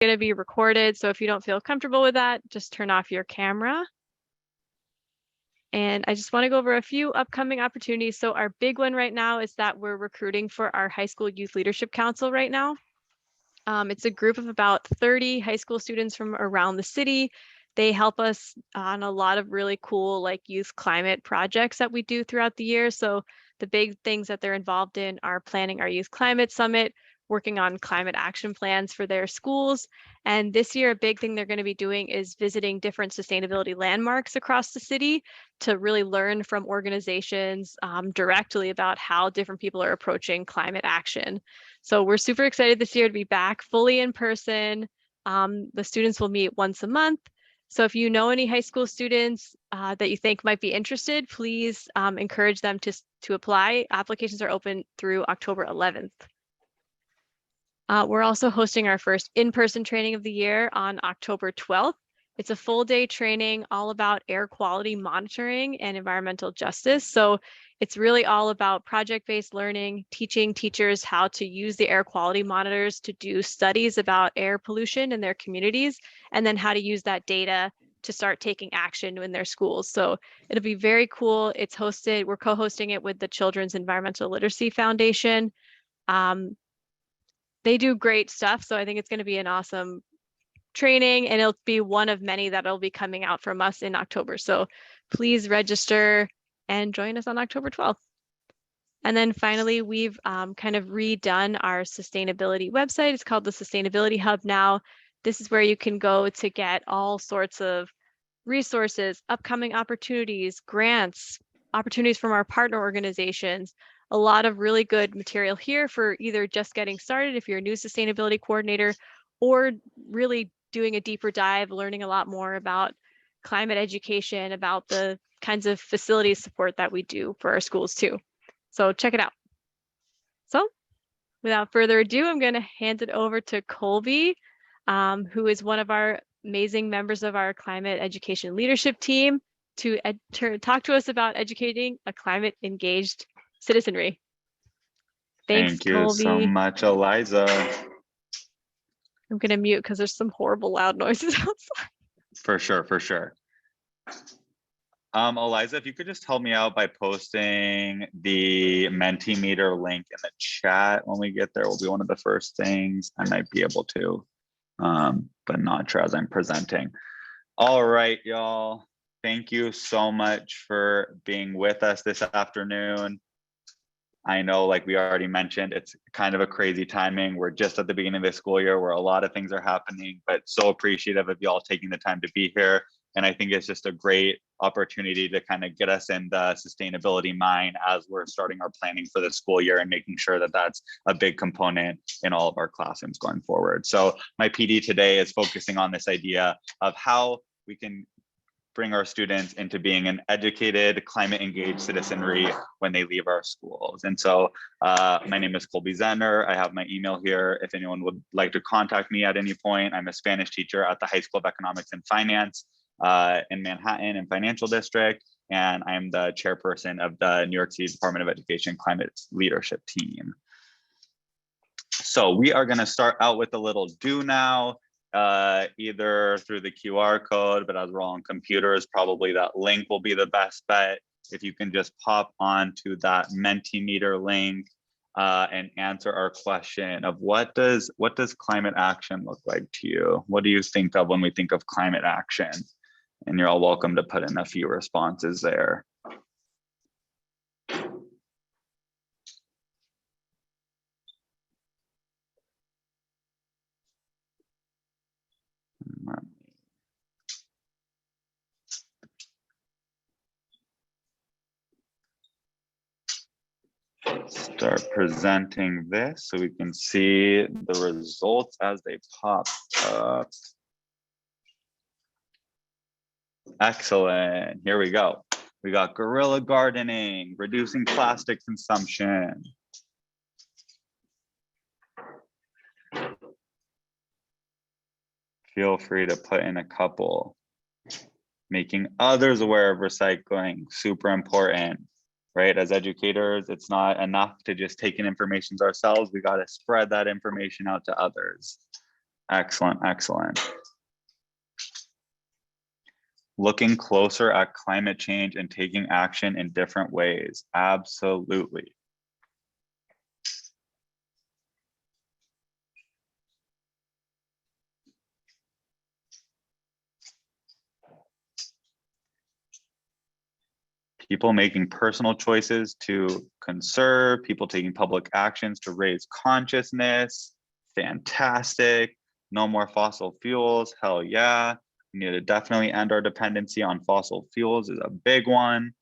going to be recorded. So if you don't feel comfortable with that, just turn off your camera. And I just want to go over a few upcoming opportunities. So our big one right now is that we're recruiting for our high school youth leadership council right now. It's a group of about 30 high school students from around the city. They help us on a lot of really cool like youth climate projects that we do throughout the year. So the big things that they're involved in are planning our youth climate summit, working on climate action plans for their schools. And this year, a big thing they're going to be doing is visiting different sustainability landmarks across the city to really learn from organizations directly about how different people are approaching climate action. So we're super excited this year to be back fully in person. The students will meet once a month. So if you know any high school students that you think might be interested, please encourage them to apply. Applications are open through October 11th. We're also hosting our first in-person training of the year on October 12th. It's a full day training all about air quality monitoring and environmental justice. So it's really all about project-based learning, teaching teachers how to use the air quality monitors to do studies about air pollution in their communities, and then how to use that data to start taking action in their schools. So it'll be very cool. It's hosted, we're co-hosting it with the Children's Environmental Literacy Foundation. They do great stuff. So I think it's going to be an awesome training, and it'll be one of many that'll be coming out from us in October. So please register and join us on October 12th. And then finally, we've kind of redone our sustainability website. It's called the Sustainability Hub now. This is where you can go to get all sorts of resources, upcoming opportunities, grants, opportunities from our partner organizations, a lot of really good material here for either just getting started if you're a new sustainability coordinator, or really doing a deeper dive, learning a lot more about climate education, about the kinds of facilities support that we do for our schools too. So check it out. So without further ado, I'm going to hand it over to Colby, who is one of our amazing members of our climate education leadership team, to talk to us about educating a climate engaged citizenry. Thanks, Thank you Colby. so much, Eliza. I'm going to mute because there's some horrible loud noises outside. For sure, for sure. Eliza, if you could just help me out by posting the Mentimeter link in the chat when we get there, will be one of the first things. I might be able to, but not sure as I'm presenting. All right, y'all. Thank you so much for being with us this afternoon. I know, like we already mentioned, it's kind of a crazy timing. We're just at the beginning of the school year where a lot of things are happening, but so appreciative of y'all taking the time to be here. And I think it's just a great opportunity to kind of get us in the sustainability mind as we're starting our planning for the school year and making sure that that's a big component in all of our classrooms going forward. So my PD today is focusing on this idea of how we can bring our students into being an educated, climate engaged citizenry when they leave our schools. And so my name is Colby Zentner. I have my email here if anyone would like to contact me at any point. I'm a Spanish teacher at the High School of Economics and Finance in Manhattan and Financial District. And I'm the chairperson of the New York City Department of Education Climate Leadership Team. So we are gonna start out with a little do now. Either through the QR code, but as we're all on computers, probably that link will be the best bet. If you can just pop onto that Mentimeter link and answer our question of what does climate action look like to you? What do you think of when we think of climate action? And you're all welcome to put in a few responses there. Start presenting this so we can see the results as they pop up. Excellent. Here we go. We got guerrilla gardening, reducing plastic consumption. Feel free to put in a couple. Making others aware of recycling, super important. Right? As educators, it's not enough to just take in information ourselves. We got to spread that information out to others. Excellent, excellent. Looking closer at climate change and taking action in different ways. Absolutely. People making personal choices to conserve, people taking public actions to raise consciousness. Fantastic. No more fossil fuels. Hell yeah. We need to definitely end our dependency on fossil fuels is a big one.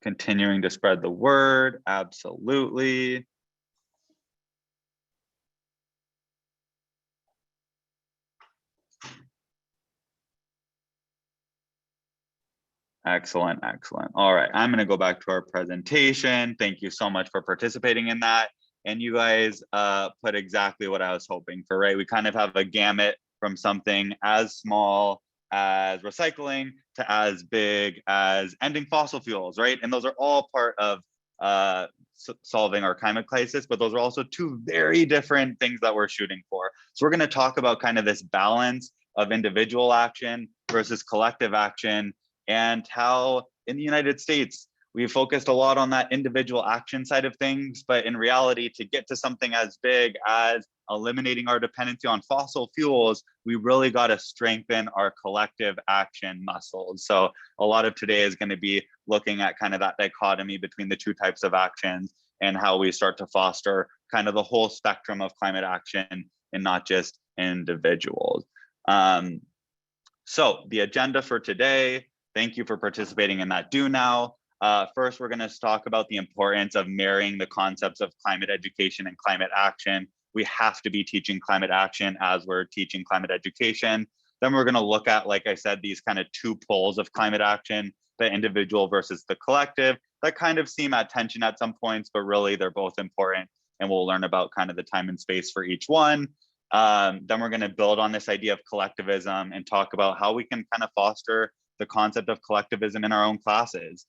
Continuing to spread the word. Absolutely. Excellent, excellent. All right, I'm going to go back to our presentation. Thank you so much for participating in that. And you guys put exactly what I was hoping for, right? We kind of have a gamut from something as small as recycling to as big as ending fossil fuels, right? And those are all part of solving our climate crisis, but those are also two very different things that we're shooting for. So we're going to talk about kind of this balance of individual action versus collective action, and how in the United States, we focused a lot on that individual action side of things, but in reality, to get to something as big as eliminating our dependency on fossil fuels, we really got to strengthen our collective action muscles. So a lot of today is going to be looking at kind of that dichotomy between the two types of actions and how we start to foster kind of the whole spectrum of climate action and not just individuals. So the agenda for today, thank you for participating in that do now. First, we're going to talk about the importance of marrying the concepts of climate education and climate action. We have to be teaching climate action as we're teaching climate education. Then we're going to look at, like I said, these kind of two poles of climate action, the individual versus the collective, that kind of seem at tension at some points, but really they're both important. And we'll learn about kind of the time and space for each one. Then we're going to build on this idea of collectivism and talk about how we can kind of foster the concept of collectivism in our own classes.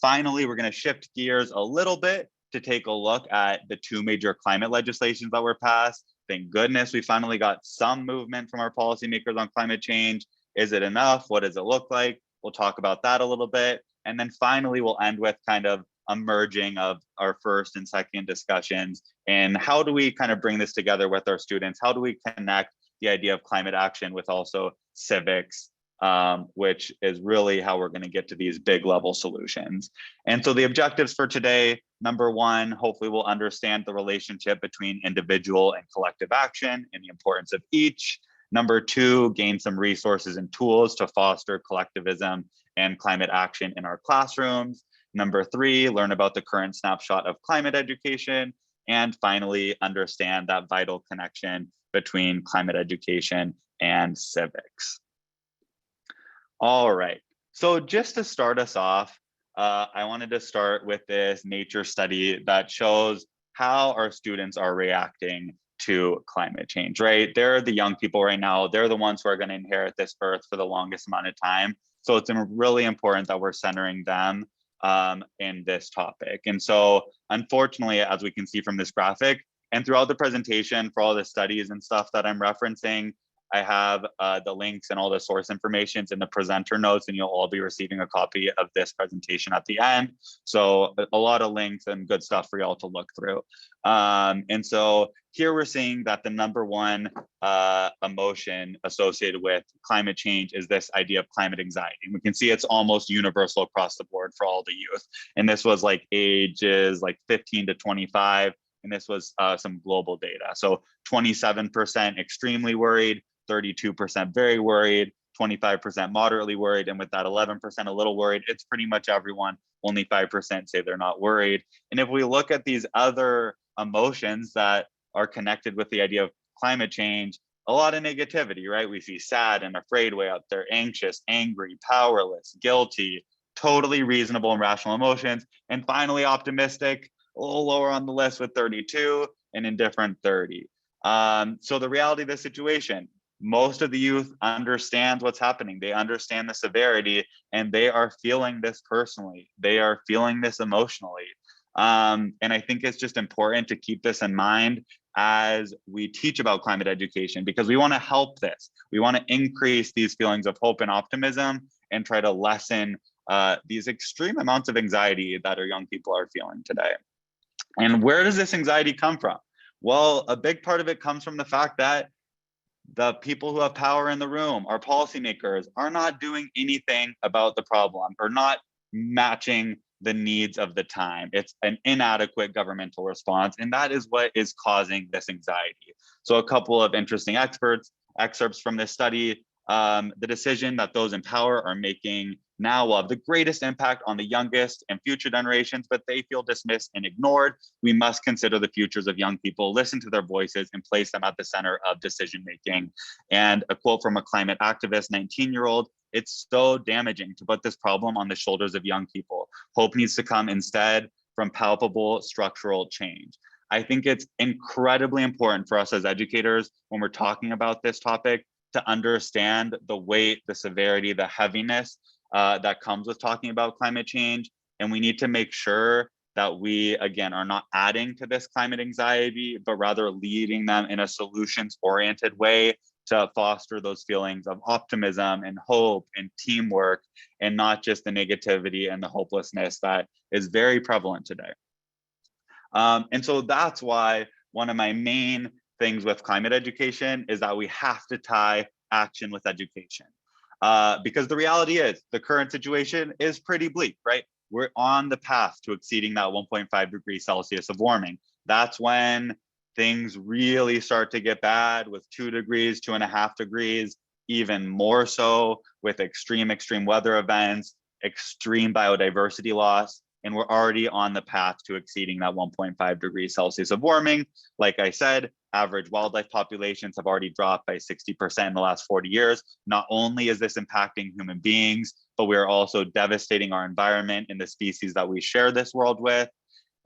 Finally, we're going to shift gears a little bit to take a look at the two major climate legislations that were passed. Thank goodness we finally got some movement from our policymakers on climate change. Is it enough? What does it look like? We'll talk about that a little bit. And then finally, we'll end with kind of a merging of our first and second discussions. And how do we kind of bring this together with our students? How do we connect the idea of climate action with also civics, which is really how we're going to get to these big level solutions. And so the objectives for today, number one, hopefully we'll understand the relationship between individual and collective action and the importance of each. Number two, gain some resources and tools to foster collectivism and climate action in our classrooms. Number three, learn about the current snapshot of climate education. And finally, understand that vital connection between climate education and civics. All right, so just to start us off, I wanted to start with this nature study that shows how our students are reacting to climate change, right? They're the young people right now. They're the ones who are going to inherit this earth for the longest amount of time. So it's really important that we're centering them in this topic. And so unfortunately, as we can see from this graphic, and throughout the presentation for all the studies and stuff that I'm referencing, I have the links and all the source information in the presenter notes, and you'll all be receiving a copy of this presentation at the end. So a lot of links and good stuff for y'all to look through. And so here we're seeing that the number one emotion associated with climate change is this idea of climate anxiety. And we can see it's almost universal across the board for all the youth. And this was like ages like 15 to 25. And this was some global data. So 27% extremely worried, 32% very worried, 25% moderately worried, and with that 11% a little worried, it's pretty much everyone. Only 5% say they're not worried. And if we look at these other emotions that are connected with the idea of climate change, a lot of negativity, right? We see sad and afraid way up there, anxious, angry, powerless, guilty, totally reasonable and rational emotions. And finally, optimistic, a little lower on the list with 32, and indifferent 30. So the reality of the situation, most of the youth understands what's happening. They understand the severity, and they are feeling this personally. They are feeling this emotionally. And I think it's just important to keep this in mind as we teach about climate education, because we want to help this. We want to increase these feelings of hope and optimism and try to lessen these extreme amounts of anxiety that our young people are feeling today. And where does this anxiety come from? Well, a big part of it comes from the fact that the people who have power in the room, our policymakers, are not doing anything about the problem, or not matching the needs of the time. It's an inadequate governmental response, and that is what is causing this anxiety. So a couple of interesting excerpts from this study. The decision that those in power are making now will have the greatest impact on the youngest and future generations, but they feel dismissed and ignored. We must consider the futures of young people, listen to their voices, and place them at the center of decision making. And a quote from a climate activist, 19-year-old, "It's so damaging to put this problem on the shoulders of young people. Hope needs to come instead from palpable structural change." I think it's incredibly important for us as educators, when we're talking about this topic, to understand the weight, the severity, the heaviness that comes with talking about climate change. And we need to make sure that we, again, are not adding to this climate anxiety, but rather leading them in a solutions-oriented way to foster those feelings of optimism and hope and teamwork, and not just the negativity and the hopelessness that is very prevalent today. And so that's why one of my main things with climate education is that we have to tie action with education. Because the reality is the current situation is pretty bleak, right? We're on the path to exceeding that 1.5 degrees Celsius of warming. That's when things really start to get bad, with 2 degrees, 2.5 degrees, even more so with extreme weather events, extreme biodiversity loss. And we're already on the path to exceeding that 1.5 degrees Celsius of warming. Like I said, average wildlife populations have already dropped by 60% in the last 40 years. Not only is this impacting human beings, but we are also devastating our environment and the species that we share this world with.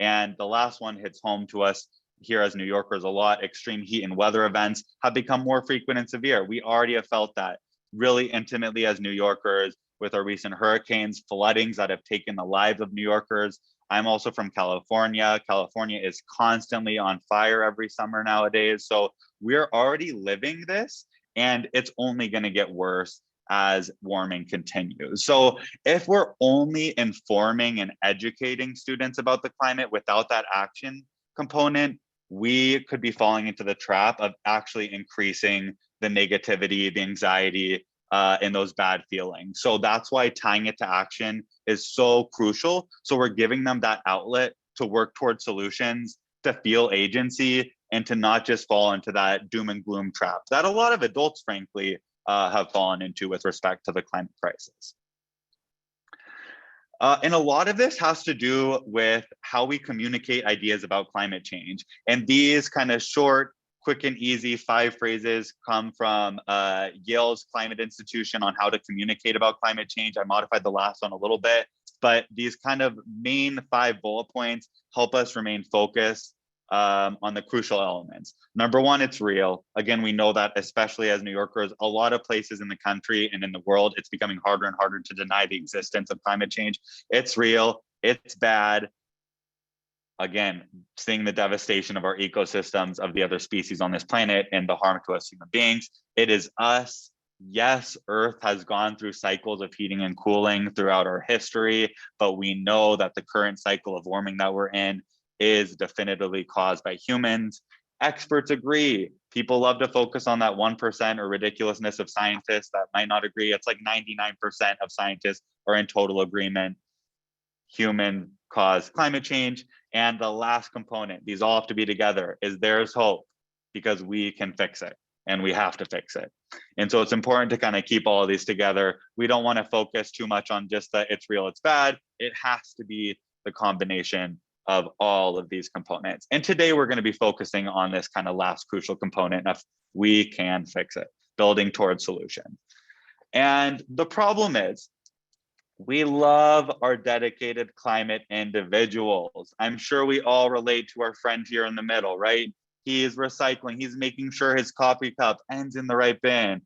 And the last one hits home to us here as New Yorkers a lot. Extreme heat and weather events have become more frequent and severe. We already have felt that really intimately as New Yorkers with our recent hurricanes, floodings that have taken the lives of New Yorkers. I'm also from California. California is constantly on fire every summer nowadays. So we're already living this, and it's only going to get worse as warming continues. So if we're only informing and educating students about the climate without that action component, we could be falling into the trap of actually increasing the negativity, the anxiety, and those bad feelings. So that's why tying it to action is so crucial. So we're giving them that outlet to work towards solutions, to feel agency, and to not just fall into that doom and gloom trap that a lot of adults, frankly, have fallen into with respect to the climate crisis. And a lot of this has to do with how we communicate ideas about climate change. And these kind of short, quick and easy 5 phrases come from Yale's Climate Institution on how to communicate about climate change. I modified the last one a little bit, but these kind of main 5 bullet points help us remain focused on the crucial elements. Number 1, it's real. Again, we know that, especially as New Yorkers, a lot of places in the country and in the world, it's becoming harder and harder to deny the existence of climate change. It's real, it's bad. Again, seeing the devastation of our ecosystems, of the other species on this planet, and the harm to us human beings. It is us. Yes, Earth has gone through cycles of heating and cooling throughout our history, but we know that the current cycle of warming that we're in is definitively caused by humans. Experts agree. People love to focus on that 1% or ridiculousness of scientists that might not agree. It's like 99% of scientists are in total agreement. Human caused climate change. And the last component, these all have to be together, is there's hope, because we can fix it, and we have to fix it. And so it's important to kind of keep all of these together. We don't want to focus too much on just the it's real, it's bad. It has to be the combination of all of these components. And today we're going to be focusing on this kind of last crucial component of we can fix it, building towards solution. And the problem is, we love our dedicated climate individuals. I'm sure we all relate to our friend here in the middle, right? He is recycling. He's making sure his coffee cup ends in the right bin.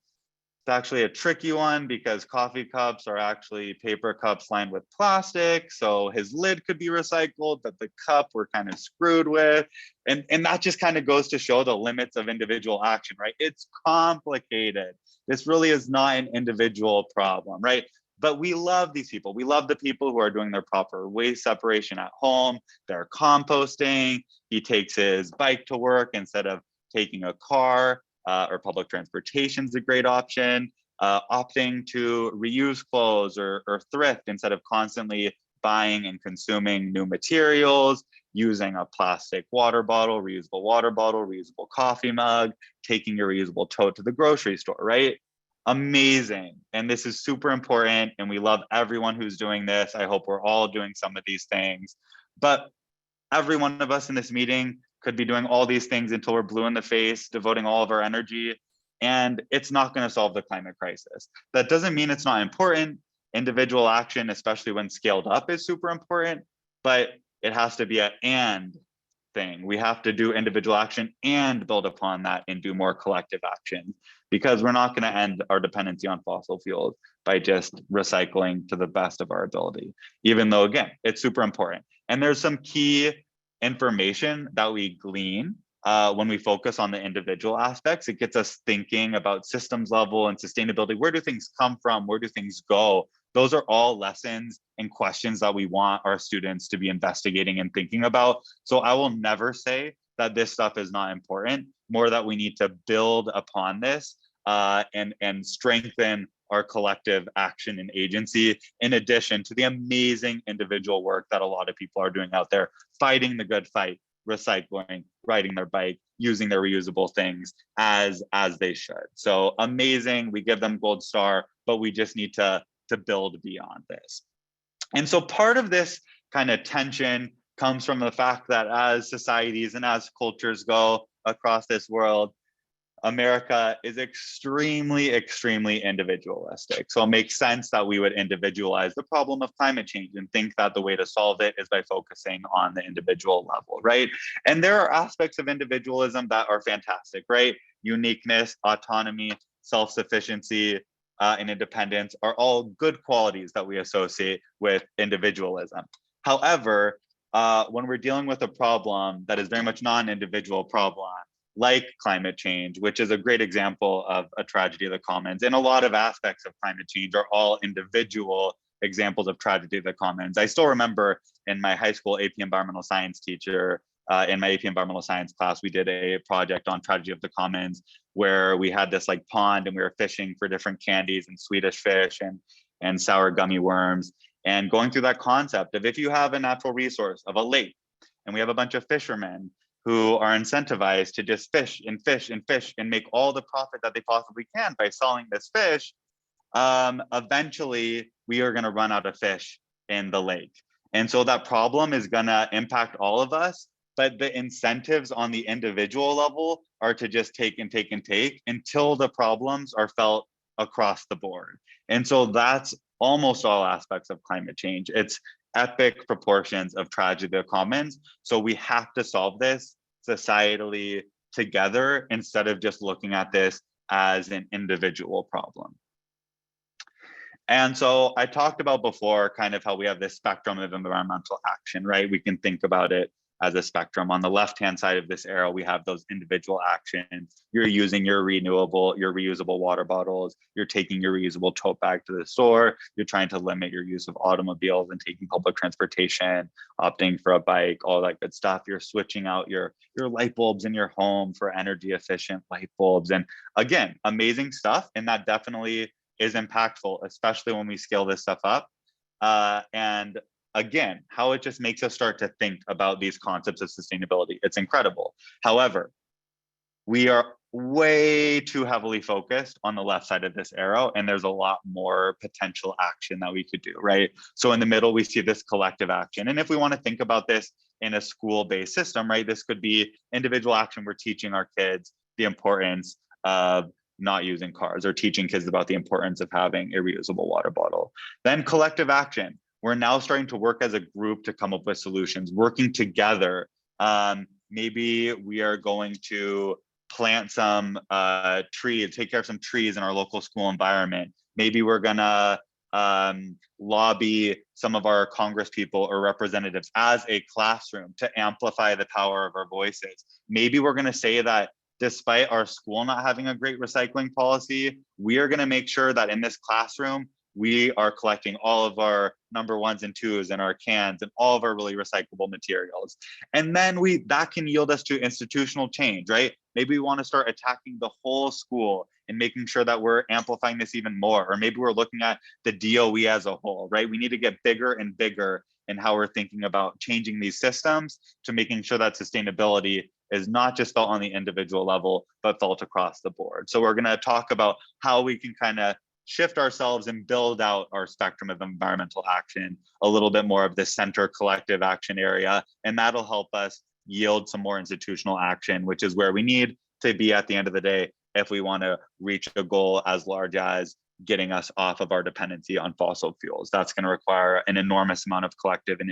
It's actually a tricky one because coffee cups are actually paper cups lined with plastic. So his lid could be recycled, but the cup we're kind of screwed with. And that just kind of goes to show the limits of individual action, right? It's complicated. This really is not an individual problem, right? But we love these people. We love the people who are doing their proper waste separation at home. They're composting. He takes his bike to work instead of taking a car. Or public transportation is a great option. Opting to reuse clothes or thrift instead of constantly buying and consuming new materials, using a plastic water bottle, reusable coffee mug, taking your reusable tote to the grocery store, right? Amazing. And this is super important. And we love everyone who's doing this. I hope we're all doing some of these things. But every one of us in this meeting could be doing all these things until we're blue in the face, devoting all of our energy, and it's not going to solve the climate crisis. That doesn't mean it's not important. Individual action, especially when scaled up, is super important, but it has to be an and thing. We have to do individual action and build upon that and do more collective action, because we're not going to end our dependency on fossil fuels by just recycling to the best of our ability, even though, again, it's super important. And there's some key information that we glean when we focus on the individual aspects. It gets us thinking about systems level and sustainability. Where do things come from? Where do things go? Those are all lessons and questions that we want our students to be investigating and thinking about. So I will never say that this stuff is not important, more that we need to build upon this and strengthen our collective action and agency, in addition to the amazing individual work that a lot of people are doing out there, fighting the good fight, recycling, riding their bike, using their reusable things as they should. So amazing. We give them gold star, but we just need to build beyond this. And so part of this kind of tension comes from the fact that as societies and as cultures go across this world, America is extremely, extremely individualistic. So it makes sense that we would individualize the problem of climate change and think that the way to solve it is by focusing on the individual level, right? And there are aspects of individualism that are fantastic, right? Uniqueness, autonomy, self-sufficiency, and independence are all good qualities that we associate with individualism. However, when we're dealing with a problem that is very much not an individual problem, like climate change, which is a great example of a tragedy of the commons. And a lot of aspects of climate change are all individual examples of tragedy of the commons. I still remember in my high school AP environmental science teacher, in my AP environmental science class, we did a project on tragedy of the commons where we had this like pond and we were fishing for different candies and Swedish fish and sour gummy worms. And going through that concept of if you have a natural resource of a lake and we have a bunch of fishermen who are incentivized to just fish and fish and fish and make all the profit that they possibly can by selling this fish, eventually we are going to run out of fish in the lake. And so that problem is going to impact all of us, but the incentives on the individual level are to just take and take and take until the problems are felt across the board. And so that's almost all aspects of climate change. It's epic proportions of tragedy of the commons. So we have to solve this societally together instead of just looking at this as an individual problem. And so I talked about before kind of how we have this spectrum of environmental action, right? We can think about it as a spectrum. On the left-hand side of this arrow, we have those individual actions. You're using your reusable water bottles. You're taking your reusable tote bag to the store. You're trying to limit your use of automobiles and taking public transportation, opting for a bike, all that good stuff. You're switching out your light bulbs in your home for energy efficient light bulbs. And again, amazing stuff. And that definitely is impactful, especially when we scale this stuff up. And again, how it just makes us start to think about these concepts of sustainability. It's incredible. However, we are way too heavily focused on the left side of this arrow, and there's a lot more potential action that we could do, right? So in the middle, we see this collective action. And if we want to think about this in a school-based system, right, this could be individual action. We're teaching our kids the importance of not using cars, or teaching kids about the importance of having a reusable water bottle. Then collective action. We're now starting to work as a group to come up with solutions, working together. Maybe we are going to plant some trees, take care of some trees in our local school environment. Maybe we're gonna lobby some of our Congress people or representatives as a classroom to amplify the power of our voices. Maybe we're gonna say that despite our school not having a great recycling policy, we are gonna make sure that in this classroom, we are collecting all of our number ones and twos and our cans and all of our really recyclable materials. And then that can yield us to institutional change, right? Maybe we want to start attacking the whole school and making sure that we're amplifying this even more. Or maybe we're looking at the DOE as a whole, right? We need to get bigger and bigger in how we're thinking about changing these systems to making sure that sustainability is not just felt on the individual level, but felt across the board. So we're going to talk about how we can kind of shift ourselves and build out our spectrum of environmental action, a little bit more of the center collective action area, and that'll help us yield some more institutional action, which is where we need to be at the end of the day if we want to reach a goal as large as getting us off of our dependency on fossil fuels. That's going to require an enormous amount of collective and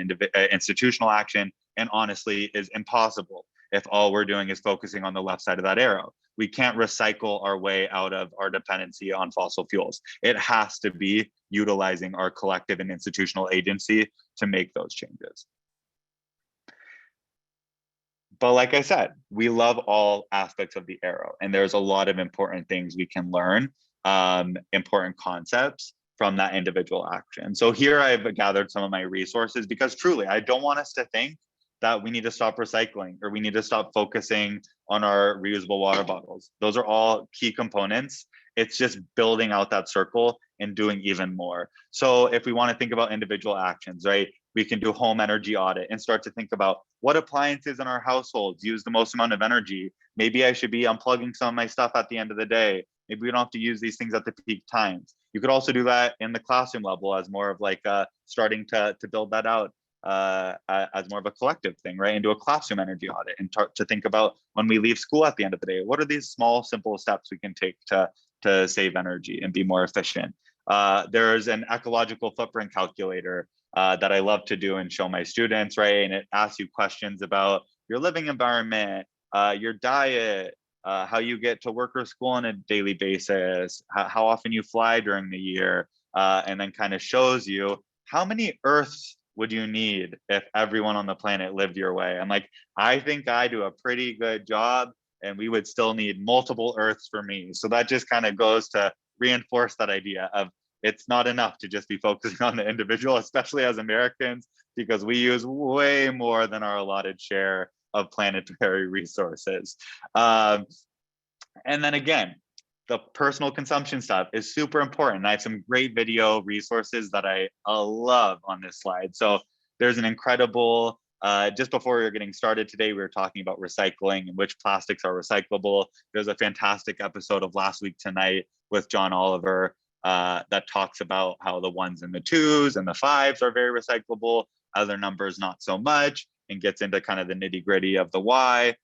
institutional action, and honestly is impossible if all we're doing is focusing on the left side of that arrow. We can't recycle our way out of our dependency on fossil fuels. It has to be utilizing our collective and institutional agency to make those changes. But like I said, we love all aspects of the arrow, and there's a lot of important things we can learn, important concepts from that individual action. So here I've gathered some of my resources because truly, I don't want us to think that we need to stop recycling or we need to stop focusing on our reusable water bottles. Those are all key components. It's just building out that circle and doing even more. So if we want to think about individual actions, right, we can do home energy audit and start to think about what appliances in our households use the most amount of energy. Maybe I should be unplugging some of my stuff at the end of the day. Maybe we don't have to use these things at the peak times. You could also do that in the classroom level as more of like starting to build that out as more of a collective thing, right? And do a classroom energy audit and to think about when we leave school at the end of the day, what are these small, simple steps we can take to save energy and be more efficient? There's an ecological footprint calculator that I love to do and show my students, right? And it asks you questions about your living environment, your diet, how you get to work or school on a daily basis, how often you fly during the year, and then kind of shows you how many Earths would you need if everyone on the planet lived your way? I'm like, I think I do a pretty good job, and we would still need multiple Earths for me. So that just kind of goes to reinforce that idea of it's not enough to just be focusing on the individual, especially as Americans, because we use way more than our allotted share of planetary resources. And then again, the personal consumption stuff is super important. I have some great video resources that I love on this slide. So there's an incredible, just before we were getting started today, we were talking about recycling and which plastics are recyclable. There's a fantastic episode of Last Week Tonight with John Oliver that talks about how the ones and the twos and the fives are very recyclable, other numbers not so much, and gets into kind of the nitty gritty of the why.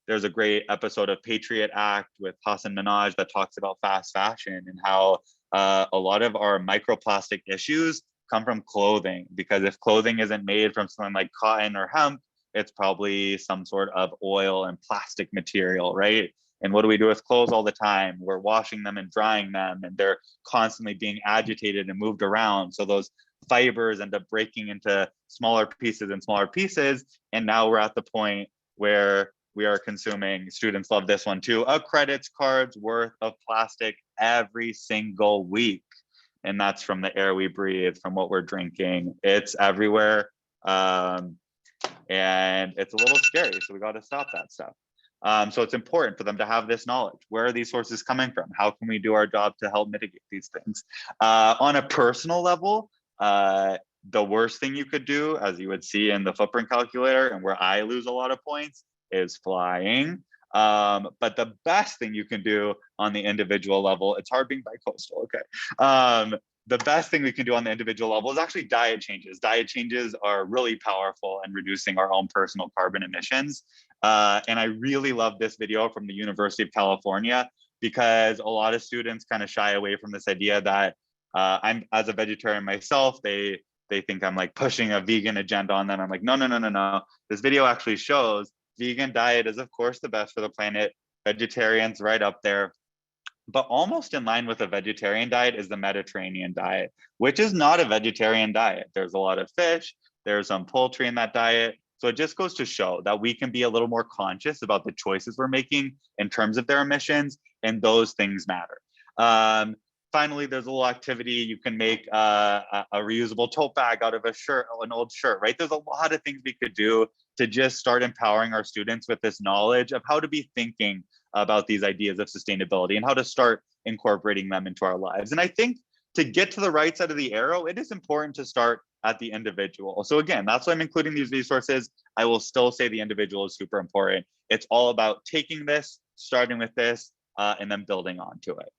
There's a great episode of Patriot Act with Hassan Minhaj that talks about fast fashion and how a lot of our microplastic issues come from clothing, because if clothing isn't made from something like cotton or hemp, it's probably some sort of oil and plastic material, right? And what do we do with clothes all the time? We're washing them and drying them, and they're constantly being agitated and moved around. So those fibers end up breaking into smaller pieces and smaller pieces. And now we're at the point where we are consuming, students love this one too, a credit card's worth of plastic every single week. And that's from the air we breathe, from what we're drinking. It's everywhere. And it's a little scary. So we got to stop that stuff. So it's important for them to have this knowledge. Where are these sources coming from? How can we do our job to help mitigate these things? On a personal level, the worst thing you could do, as you would see in the footprint calculator, and where I lose a lot of points, is flying. But the best thing you can do on the individual level, it's hard being bi-coastal, okay. The best thing we can do on the individual level is actually diet changes. Diet changes are really powerful in reducing our own personal carbon emissions. And I really love this video from the University of California, because a lot of students kind of shy away from this idea that I'm, as a vegetarian myself, they think I'm like pushing a vegan agenda on them. I'm like, no. This video actually shows vegan diet is of course the best for the planet, vegetarian's right up there. But almost in line with a vegetarian diet is the Mediterranean diet, which is not a vegetarian diet. There's a lot of fish, there's some poultry in that diet. So it just goes to show that we can be a little more conscious about the choices we're making in terms of their emissions, and those things matter. Finally, there's a little activity. You can make a reusable tote bag out of a shirt, an old shirt, right? There's a lot of things we could do to just start empowering our students with this knowledge of how to be thinking about these ideas of sustainability and how to start incorporating them into our lives. And I think to get to the right side of the arrow, it is important to start at the individual. So again, that's why I'm including these resources. I will still say the individual is super important. It's all about taking this, starting with this, and then building onto it.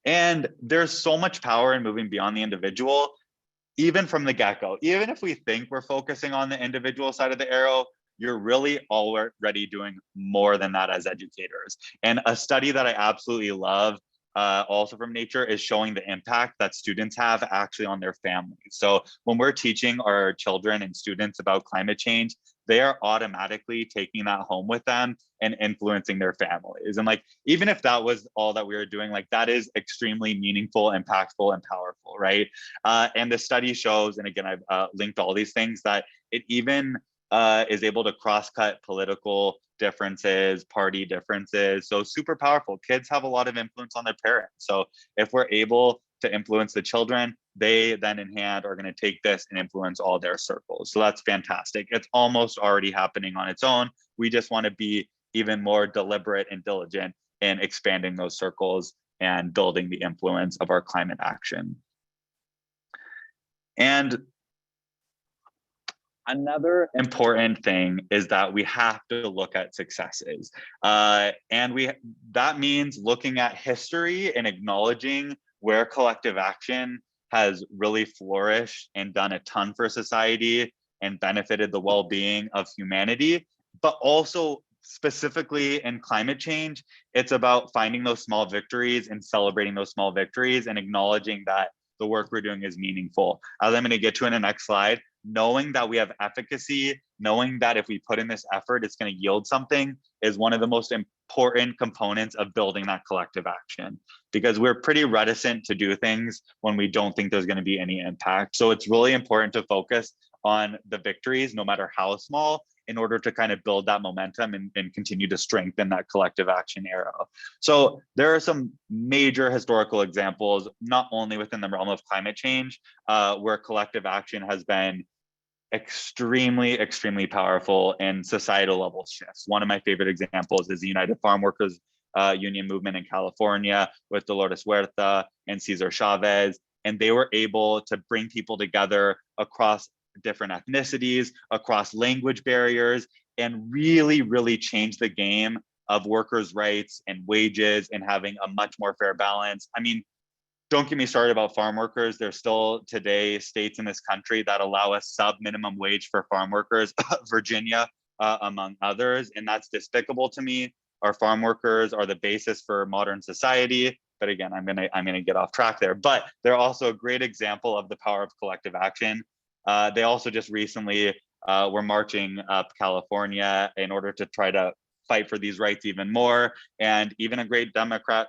And there's so much power in moving beyond the individual, even from the get-go. Even if we think we're focusing on the individual side of the arrow, you're really already doing more than that as educators. And a study that I absolutely love, also from Nature, is showing the impact that students have actually on their families. So when we're teaching our children and students about climate change, they are automatically taking that home with them and influencing their families. And like, even if that was all that we were doing, like that is extremely meaningful, impactful, and powerful, right? And the study shows, and again, I've linked all these things, that it even is able to cross-cut political differences, party differences. So super powerful. Kids have a lot of influence on their parents. So if we're able to influence the children, they then in hand are going to take this and influence all their circles. So that's fantastic. It's almost already happening on its own. We just want to be even more deliberate and diligent in expanding those circles and building the influence of our climate action. And another important thing is that we have to look at successes. And that means looking at history and acknowledging where collective action has really flourished and done a ton for society and benefited the well-being of humanity. But also specifically in climate change, it's about finding those small victories and celebrating those small victories and acknowledging that the work we're doing is meaningful. As I'm going to get to in the next slide, knowing that we have efficacy, knowing that if we put in this effort, it's going to yield something, is one of the most important components of building that collective action, because we're pretty reticent to do things when we don't think there's going to be any impact. So it's really important to focus on the victories, no matter how small, in order to kind of build that momentum and continue to strengthen that collective action arrow. So there are some major historical examples, not only within the realm of climate change, where collective action has been extremely powerful in societal level shifts. One of my favorite examples is the United Farm Workers Union movement in California with Dolores Huerta and Cesar Chavez. And they were able to bring people together across different ethnicities, across language barriers, and really change the game of workers' rights and wages and having a much more fair balance. I mean, don't get me started about farm workers. There's still today states in this country that allow a sub-minimum wage for farm workers, Virginia, among others, and that's despicable to me. Our farm workers are the basis for modern society. But again, I'm gonna get off track there. But they're also a great example of the power of collective action. They also just recently were marching up California in order to try to fight for these rights even more. And even a great Democrat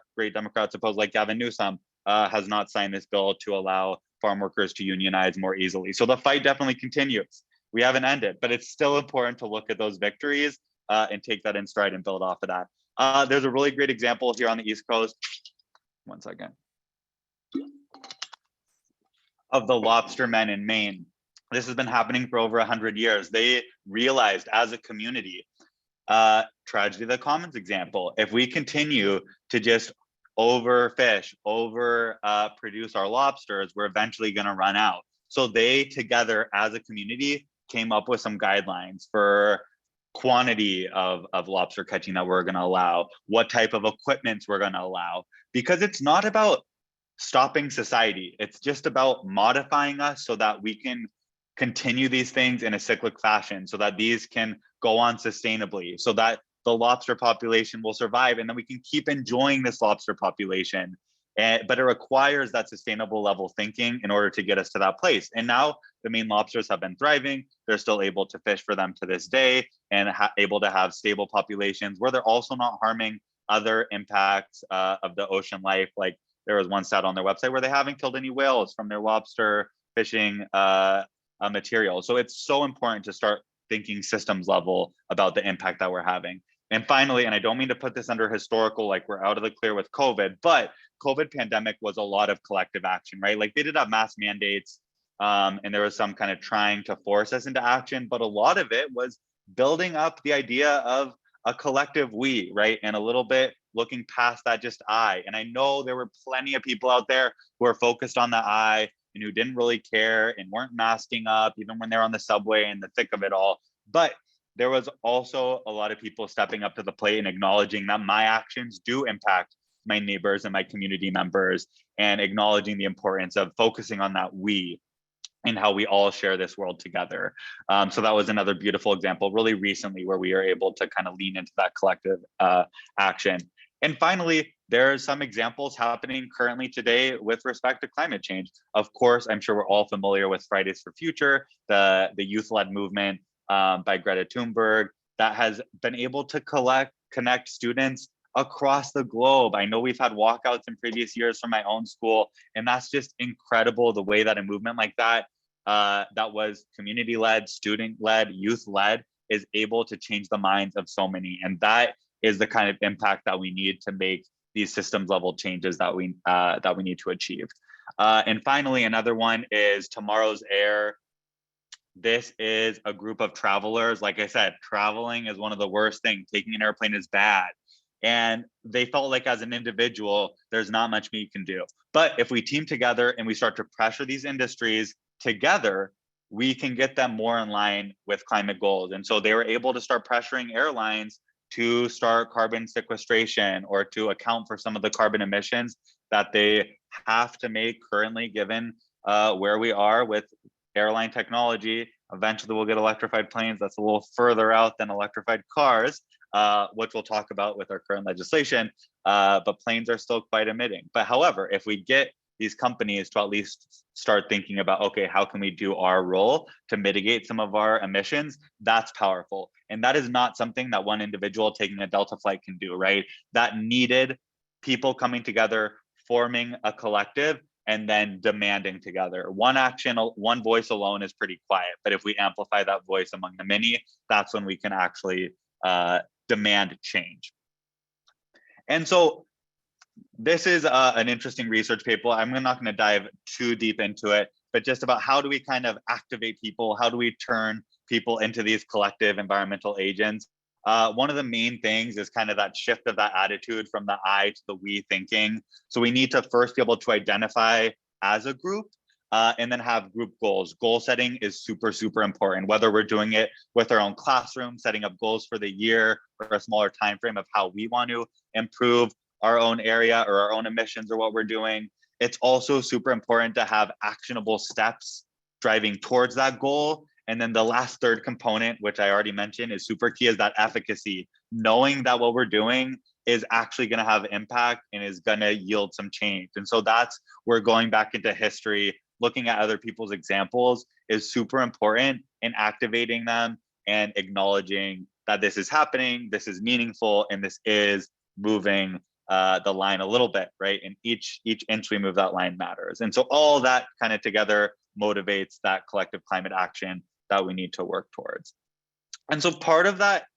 supposed like Gavin Newsom has not signed this bill to allow farm workers to unionize more easily. So the fight definitely continues. We haven't ended, but it's still important to look at those victories and take that in stride and build off of that. There's a really great example here on the East Coast. One second. Of the lobstermen in Maine. This has been happening for over 100 years. They realized as a community, tragedy of the commons example, if we continue to just overfish, produce our lobsters, we're eventually gonna run out. So they together as a community came up with some guidelines for quantity of lobster catching that we're gonna allow, what type of equipment we're gonna allow, because it's not about stopping society. It's just about modifying us so that we can continue these things in a cyclic fashion, so that these can go on sustainably, so that the lobster population will survive, and then we can keep enjoying this lobster population. But it requires that sustainable level thinking in order to get us to that place. And now the Maine lobsters have been thriving. They're still able to fish for them to this day and able to have stable populations where they're also not harming other impacts of the ocean life. Like there was one stat on their website where they haven't killed any whales from their lobster fishing material. So it's so important to start thinking systems level about the impact that we're having. And finally, and I don't mean to put this under historical, like we're out of the clear with COVID, but COVID pandemic was a lot of collective action, right? Like they did have mass mandates and there was some kind of trying to force us into action, but a lot of it was building up the idea of a collective we, right? And a little bit looking past that just I. And I know there were plenty of people out there who are focused on the I and who didn't really care and weren't masking up, even when they're on the subway in the thick of it all. But there was also a lot of people stepping up to the plate and acknowledging that my actions do impact my neighbors and my community members, and acknowledging the importance of focusing on that we and how we all share this world together. So that was another beautiful example really recently where we are able to kind of lean into that collective action. And finally, there are some examples happening currently today with respect to climate change. Of course, I'm sure we're all familiar with Fridays for Future, the youth-led movement by Greta Thunberg that has been able to connect students across the globe. I know we've had walkouts in previous years from my own school, and that's just incredible the way that a movement like that, that was community-led, student-led, youth-led, is able to change the minds of so many. And that is the kind of impact that we need to make these systems level changes that we need to achieve. And finally, another one is Tomorrow's Air. This is a group of travelers. Like I said, traveling is one of the worst things. Taking an airplane is bad. And they felt like as an individual, there's not much we can do. But if we team together and we start to pressure these industries together, we can get them more in line with climate goals. And so they were able to start pressuring airlines to start carbon sequestration or to account for some of the carbon emissions that they have to make currently, given where we are with airline technology. Eventually we'll get electrified planes. That's a little further out than electrified cars, which we'll talk about with our current legislation, but planes are still quite emitting. But however, if we get these companies to at least start thinking about, okay, how can we do our role to mitigate some of our emissions? That's powerful. And that is not something that one individual taking a Delta flight can do, right? That needed people coming together, forming a collective, and then demanding together. One action, one voice alone is pretty quiet, but if we amplify that voice among the many, that's when we can actually demand change. And so this is an interesting research paper. I'm not going to dive too deep into it, but just about how do we kind of activate people? How do we turn people into these collective environmental agents? One of the main things is kind of that shift of that attitude from the I to the we thinking. So we need to first be able to identify as a group and then have group goals. Goal setting is super, super important, whether we're doing it with our own classroom, setting up goals for the year or a smaller time frame of how we want to improve our own area or our own emissions or what we're doing. It's also super important to have actionable steps driving towards that goal. And then the last third component, which I already mentioned, is super key, is that efficacy. Knowing that what we're doing is actually going to have impact and is going to yield some change. And so that's where going back into history, looking at other people's examples is super important, in activating them and acknowledging that this is happening, this is meaningful, and this is moving the line a little bit, right? And each inch we move that line matters. And so all that kind of together motivates that collective climate action that we need to work towards. And so part of that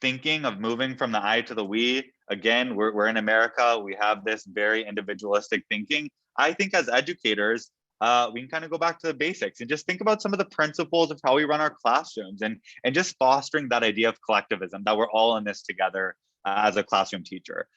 thinking of moving from the I to the we, again, we're in America, we have this very individualistic thinking. I think as educators, we can kind of go back to the basics and just think about some of the principles of how we run our classrooms and just fostering that idea of collectivism, that we're all in this together as a classroom teacher.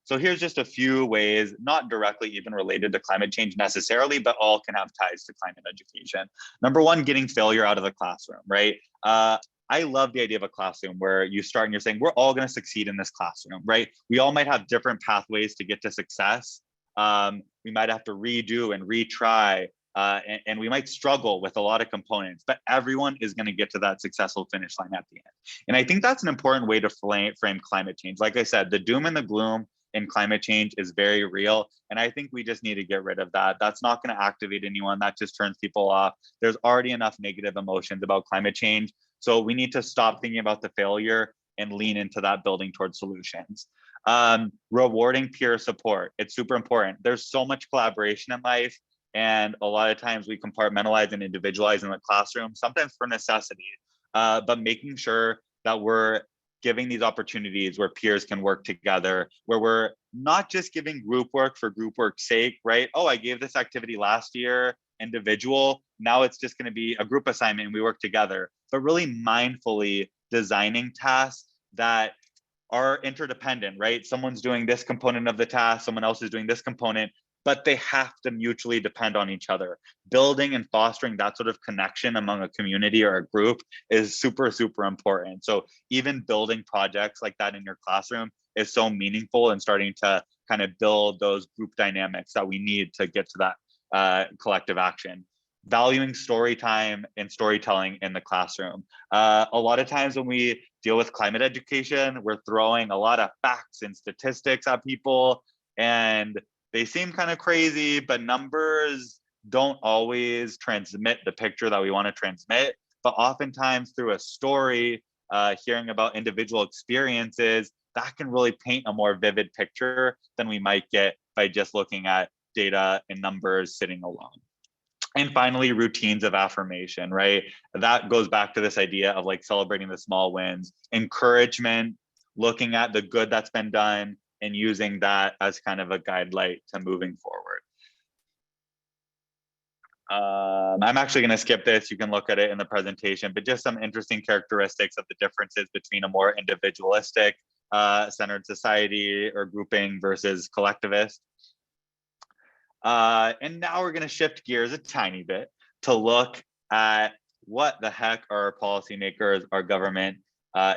So here's just a few ways, not directly even related to climate change necessarily, but all can have ties to climate education. Number one, getting failure out of the classroom, right? I love the idea of a classroom where you start and you're saying, we're all going to succeed in this classroom, right? We all might have different pathways to get to success. We might have to redo and retry, and we might struggle with a lot of components, but everyone is going to get to that successful finish line at the end. And I think that's an important way to frame climate change. Like I said, the doom and the gloom in climate change is very real. And I think we just need to get rid of that. That's not going to activate anyone. That just turns people off. There's already enough negative emotions about climate change. So we need to stop thinking about the failure and lean into that building towards solutions. Rewarding peer support. It's super important. There's so much collaboration in life. And a lot of times we compartmentalize and individualize in the classroom, sometimes for necessity, but making sure that we're giving these opportunities where peers can work together, where we're not just giving group work for group work's sake, right? Oh, I gave this activity last year, individual. Now it's just going to be a group assignment and we work together, but really mindfully designing tasks that are interdependent, right? Someone's doing this component of the task, someone else is doing this component, but they have to mutually depend on each other. Building and fostering that sort of connection among a community or a group is super, super important. So even building projects like that in your classroom is so meaningful and starting to kind of build those group dynamics that we need to get to that collective action. Valuing story time and storytelling in the classroom. A lot of times when we deal with climate education, we're throwing a lot of facts and statistics at people, and they seem kind of crazy, but numbers don't always transmit the picture that we want to transmit. But oftentimes through a story, hearing about individual experiences, that can really paint a more vivid picture than we might get by just looking at data and numbers sitting alone. And finally, routines of affirmation, right? That goes back to this idea of like celebrating the small wins, encouragement, looking at the good that's been done and using that as kind of a guide light to moving forward. I'm actually going to skip this. You can look at it in the presentation, but just some interesting characteristics of the differences between a more individualistic centered society or grouping versus collectivist. And now we're going to shift gears a tiny bit to look at what the heck are policymakers, our government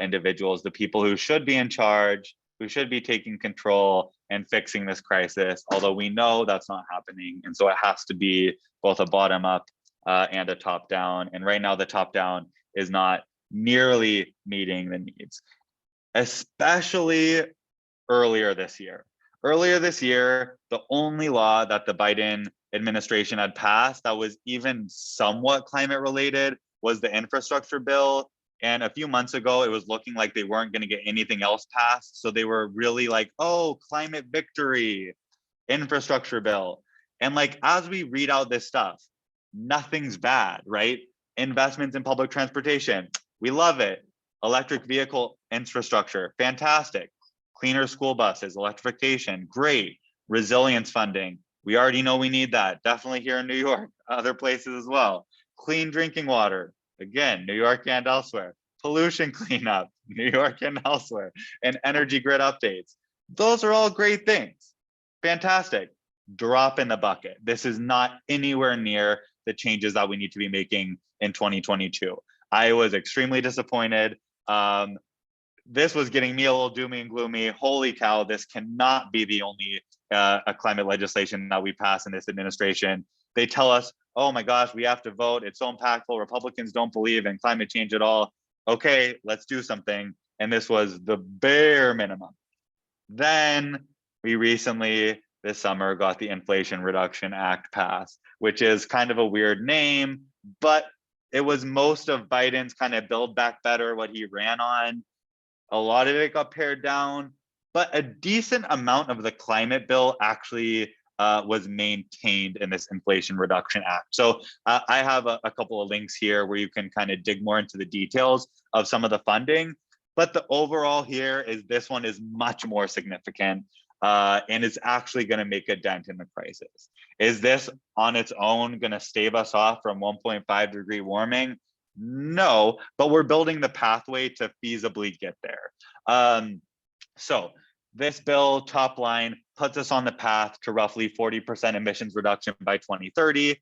individuals, the people who should be in charge, who should be taking control and fixing this crisis, although we know that's not happening. And so it has to be both a bottom up and a top down. And right now the top down is not nearly meeting the needs, especially earlier this year. Earlier this year, the only law that the Biden administration had passed that was even somewhat climate related was the infrastructure bill. And a few months ago, it was looking like they weren't going to get anything else passed. So they were really like, oh, climate victory, infrastructure bill. And like, as we read out this stuff, nothing's bad, right? Investments in public transportation, we love it. Electric vehicle infrastructure, fantastic. Cleaner school buses, electrification, great. Resilience funding, we already know we need that. Definitely here in New York, other places as well. Clean drinking water, again, New York and elsewhere. Pollution cleanup, New York and elsewhere. And energy grid updates. Those are all great things. Fantastic. Drop in the bucket. This is not anywhere near the changes that we need to be making in 2022. I was extremely disappointed. This was getting me a little doomy and gloomy. Holy cow, this cannot be the only a climate legislation that we pass in this administration. They tell us, oh my gosh, we have to vote. It's so impactful. Republicans don't believe in climate change at all. Okay, let's do something. And this was the bare minimum. Then we recently, this summer, got the Inflation Reduction Act passed, which is kind of a weird name, but it was most of Biden's kind of Build Back Better, what he ran on. A lot of it got pared down, but a decent amount of the climate bill actually was maintained in this Inflation Reduction Act. So I have a couple of links here where you can kind of dig more into the details of some of the funding. But the overall here is this one is much more significant and is actually going to make a dent in the crisis. Is this on its own going to stave us off from 1.5 degree warming? No, but we're building the pathway to feasibly get there. So this bill, top line, puts us on the path to roughly 40% emissions reduction by 2030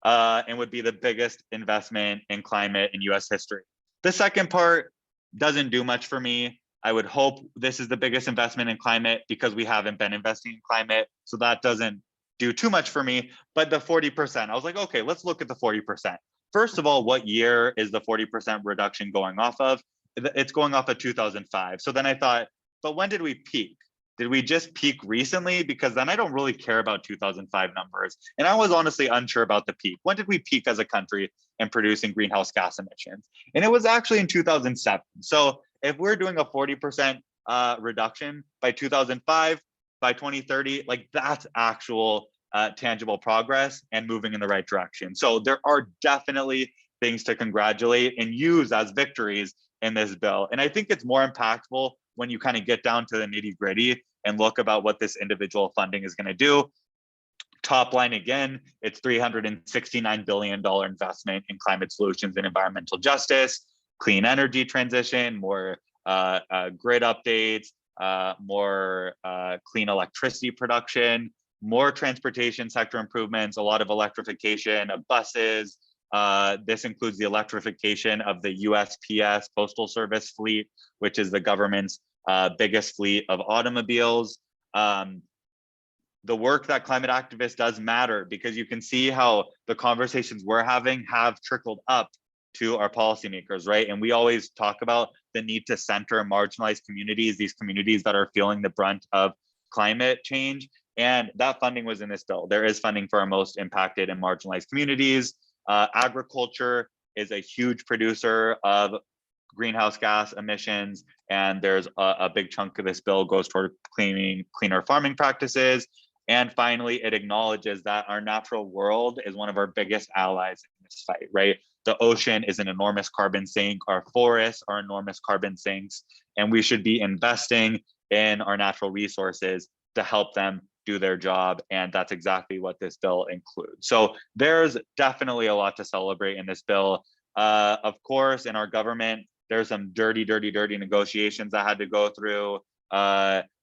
and would be the biggest investment in climate in US history. The second part doesn't do much for me. I would hope this is the biggest investment in climate because we haven't been investing in climate. So that doesn't do too much for me. But the 40%, I was like, okay, let's look at the 40%. First of all, what year is the 40% reduction going off of? It's going off of 2005. So then I thought, but when did we peak? did we just peak recently? Because then I don't really care about 2005 numbers. And I was honestly unsure about the peak. When did we peak as a country in producing greenhouse gas emissions? And it was actually in 2007. So if we're doing a 40% reduction by 2005, by 2030, like that's actual tangible progress and moving in the right direction. So there are definitely things to congratulate and use as victories in this bill. And I think it's more impactful when you kind of get down to the nitty gritty and look about what this individual funding is going to do. Top line again, it's $369 billion investment in climate solutions and environmental justice, clean energy transition, more grid updates, more clean electricity production, more transportation sector improvements, a lot of electrification of buses. This includes the electrification of the USPS Postal Service fleet, which is the government's biggest fleet of automobiles. The work that climate activists does matter, because you can see how the conversations we're having have trickled up to our policymakers, right? And we always talk about the need to center marginalized communities, these communities that are feeling the brunt of climate change. And that funding was in this bill. There is funding for our most impacted and marginalized communities. Agriculture is a huge producer of greenhouse gas emissions, and there's a big chunk of this bill goes toward cleaner farming practices. And finally, it acknowledges that our natural world is one of our biggest allies in this fight, right? The ocean is an enormous carbon sink, our forests are enormous carbon sinks, and we should be investing in our natural resources to help them do their job. And that's exactly what this bill includes. So there's definitely a lot to celebrate in this bill. Of course, in our government, there's some dirty negotiations that had to go through.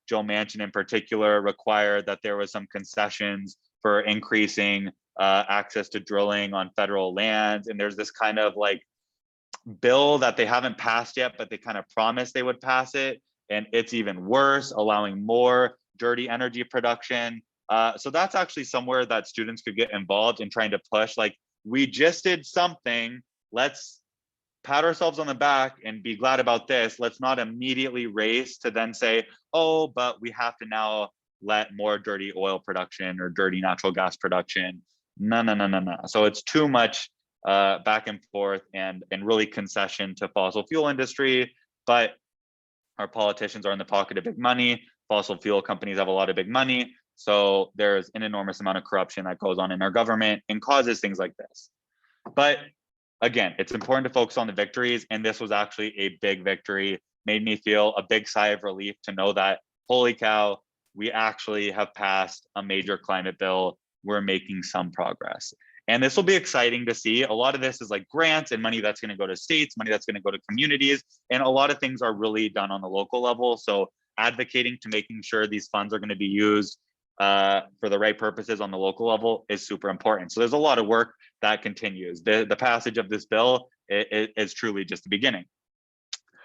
Joe Manchin in particular required that there was some concessions for increasing access to drilling on federal lands. And there's this kind of like bill that they haven't passed yet, but they kind of promised they would pass it. And it's even worse, allowing more dirty energy production. So that's actually somewhere that students could get involved in trying to push, like, we just did something, let's pat ourselves on the back and be glad about this. Let's not immediately race to then say, oh, but we have to now let more dirty oil production or dirty natural gas production. No. So it's too much back and forth and really concession to fossil fuel industry. But our politicians are in the pocket of big money. Fossil fuel companies have a lot of big money. So there's an enormous amount of corruption that goes on in our government and causes things like this. But again, it's important to focus on the victories. And this was actually a big victory. Made me feel a big sigh of relief to know that, holy cow, we actually have passed a major climate bill. We're making some progress. And this will be exciting to see. A lot of this is like grants and money that's going to go to states, money that's going to go to communities. And a lot of things are really done on the local level. So advocating to making sure these funds are going to be used for the right purposes on the local level is super important. So there's a lot of work that continues. The passage of this bill is truly just the beginning.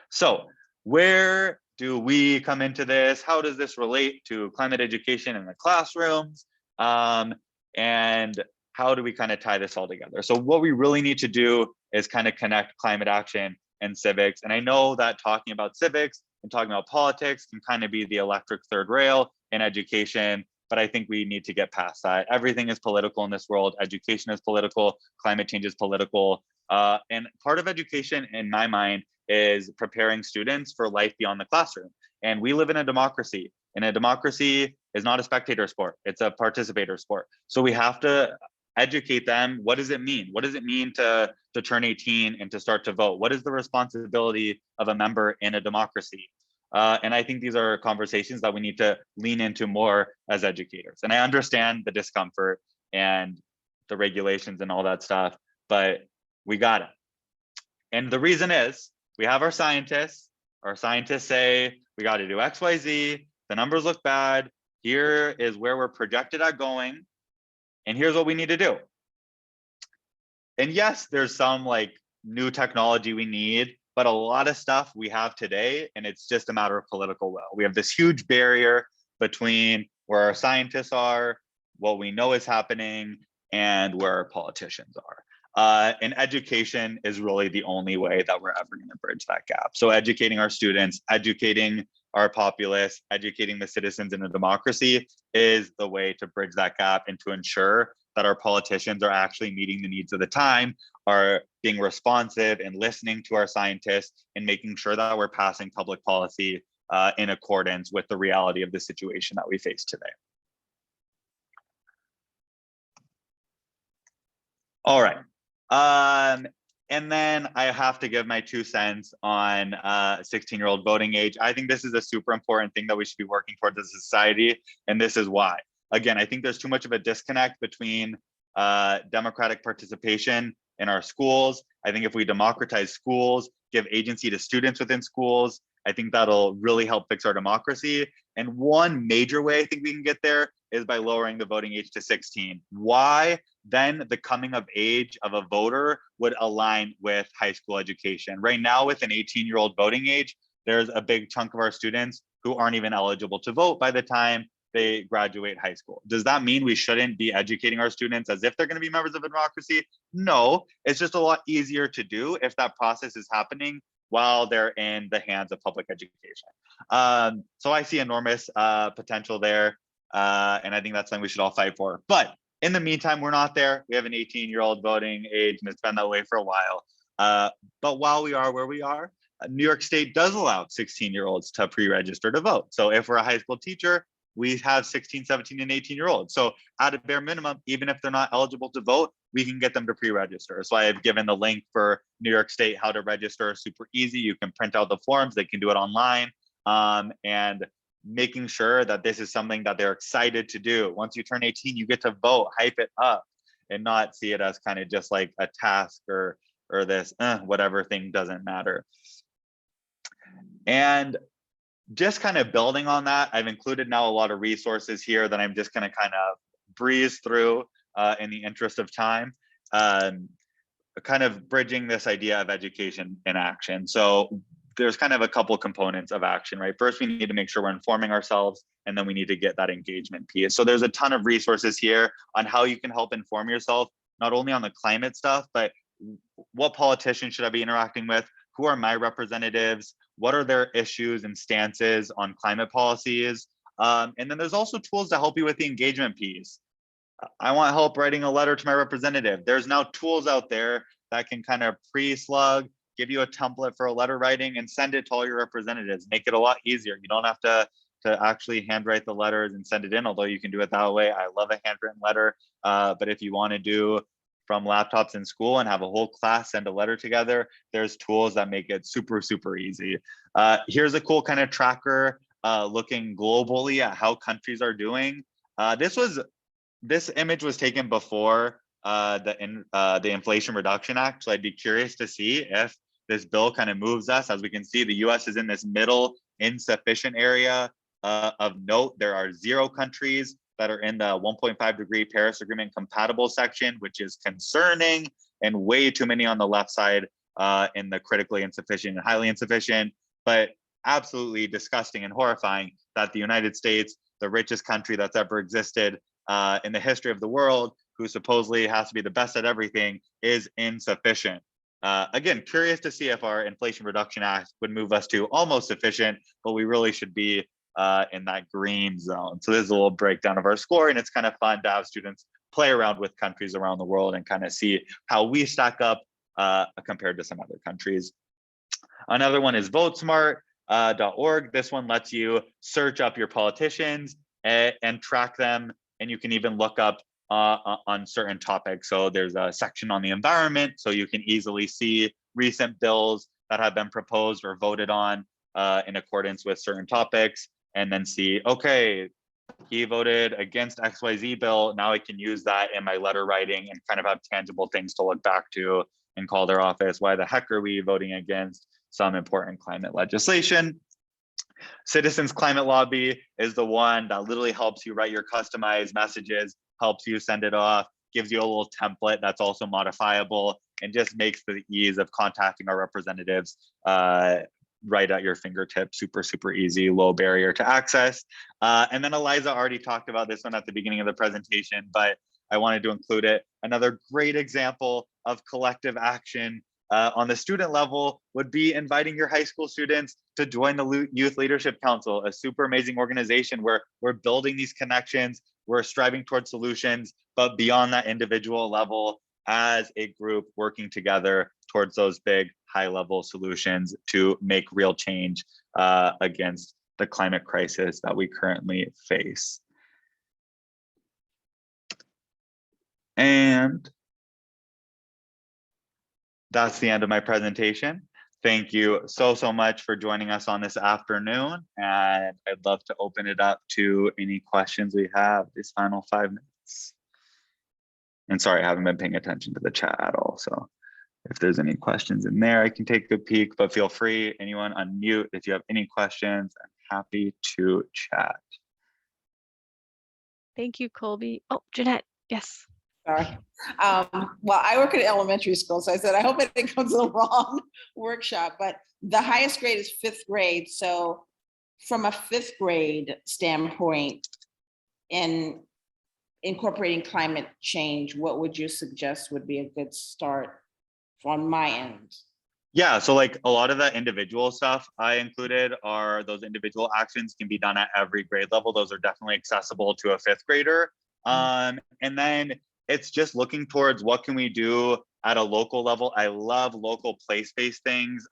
So where do we come into this? How does this relate to climate education in the classrooms? And how do we kind of tie this all together? So what we really need to do is kind of connect climate action and civics. And I know that talking about civics and talking about politics can kind of be the electric third rail in education, but I think we need to get past that. Everything is political in this world. Education is political, climate change is political. And part of education, in my mind, is preparing students for life beyond the classroom. And we live in a democracy, and a democracy is not a spectator sport, it's a participator sport. So we have to educate them. What does it mean? What does it mean to turn 18 and to start to vote? What is the responsibility of a member in a democracy? And I think these are conversations that we need to lean into more as educators. And I understand the discomfort and the regulations and all that stuff, but we got it. And the reason is we have our scientists. Our scientists say we got to do X, Y, Z. The numbers look bad. Here is where we're projected at going. And here's what we need to do. And yes, there's some like new technology we need, but a lot of stuff we have today, and it's just a matter of political will. We have this huge barrier between where our scientists are, what we know is happening, and where our politicians are. And education is really the only way that we're ever going to bridge that gap. So educating our students, educating our populace, educating the citizens in a democracy is the way to bridge that gap and to ensure that our politicians are actually meeting the needs of the time, are being responsive and listening to our scientists, and making sure that we're passing public policy in accordance with the reality of the situation that we face today. All right. And then I have to give my 2 cents on 16-year-old voting age. I think this is a super important thing that we should be working towards as a society, and this is why. Again, I think there's too much of a disconnect between democratic participation in our schools. I think if we democratize schools, give agency to students within schools, I think that'll really help fix our democracy. And one major way I think we can get there is by lowering the voting age to 16. Why? Then the coming of age of a voter would align with high school education. Right now, with an 18-year-old voting age, there's a big chunk of our students who aren't even eligible to vote by the time they graduate high school. Does that mean we shouldn't be educating our students as if they're going to be members of a democracy? No, it's just a lot easier to do if that process is happening while they're in the hands of public education. So I see enormous potential there. And I think that's something we should all fight for. But in the meantime, we're not there. We have an 18-year-old voting age, and it's been that way for a while. But while we are where we are, New York State does allow 16-year-olds to pre-register to vote. So if we're a high school teacher, we have 16, 17, and 18-year-olds. So at a bare minimum, even if they're not eligible to vote, we can get them to pre-register. So I have given the link for New York State, how to register, super easy. You can print out the forms, they can do it online. And making sure that this is something that they're excited to do. Once you turn 18, you get to vote, hype it up, and not see it as kind of just like a task or this whatever thing doesn't matter. And just kind of building on that, I've included now a lot of resources here that I'm just going to kind of breeze through in the interest of time, kind of bridging this idea of education in action. So there's kind of a couple components of action, right? First, we need to make sure we're informing ourselves, and then we need to get that engagement piece. So there's a ton of resources here on how you can help inform yourself, not only on the climate stuff, but what politicians should I be interacting with? Who are my representatives? What are their issues and stances on climate policies? And then there's also tools to help you with the engagement piece. I want help writing a letter to my representative. There's now tools out there that can kind of pre-slug, give you a template for a letter writing, and send it to all your representatives. Make it a lot easier. You don't have to actually handwrite the letters and send it in, although you can do it that way. I love a handwritten letter. But if you want to do from laptops in school and have a whole class send a letter together, there's tools that make it super, super easy. Here's a cool kind of tracker looking globally at how countries are doing. This image was taken before the Inflation Reduction Act. So I'd be curious to see if this bill kind of moves us. As we can see, the US is in this middle insufficient area. Of note, there are 0 countries that are in the 1.5 degree Paris Agreement compatible section, which is concerning, and way too many on the left side in the critically insufficient and highly insufficient, but absolutely disgusting and horrifying that the United States, the richest country that's ever existed in the history of the world, who supposedly has to be the best at everything, is insufficient. Again, curious to see if our Inflation Reduction Act would move us to almost sufficient, but we really should be in that green zone. So there's a little breakdown of our score, and it's kind of fun to have students play around with countries around the world and kind of see how we stack up compared to some other countries. Another one is Votesmart.org. This one lets you search up your politicians and track them, and you can even look up on certain topics. So there's a section on the environment, so you can easily see recent bills that have been proposed or voted on in accordance with certain topics, and then see, okay, he voted against XYZ bill. Now I can use that in my letter writing and kind of have tangible things to look back to and call their office. Why the heck are we voting against some important climate legislation? Citizens Climate Lobby is the one that literally helps you write your customized messages, helps you send it off, gives you a little template that's also modifiable, and just makes the ease of contacting our representatives right at your fingertips, super, super easy, low barrier to access. And then Eliza already talked about this one at the beginning of the presentation, but I wanted to include it. Another great example of collective action On the student level would be inviting your high school students to join the Youth Leadership Council, a super amazing organization where we're building these connections, we're striving towards solutions, but beyond that individual level, as a group working together towards those big high level solutions to make real change against the climate crisis that we currently face. And that's the end of my presentation. Thank you so much for joining us on this afternoon. And I'd love to open it up to any questions we have these final 5 minutes. And sorry, I haven't been paying attention to the chat at all. So if there's any questions in there, I can take a peek, but feel free, anyone unmute if you have any questions. I'm happy to chat. Thank you, Colby. Oh, Jeanette, yes. Sorry. Well, I work at elementary school, so I said, I hope I didn't come to the wrong workshop, but the highest grade is 5th grade. So from a 5th grade standpoint, in incorporating climate change, what would you suggest would be a good start on my end? Yeah, so like a lot of the individual stuff I included are those individual actions can be done at every grade level. Those are definitely accessible to a 5th grader. And then it's just looking towards what can we do at a local level. I love local place-based things.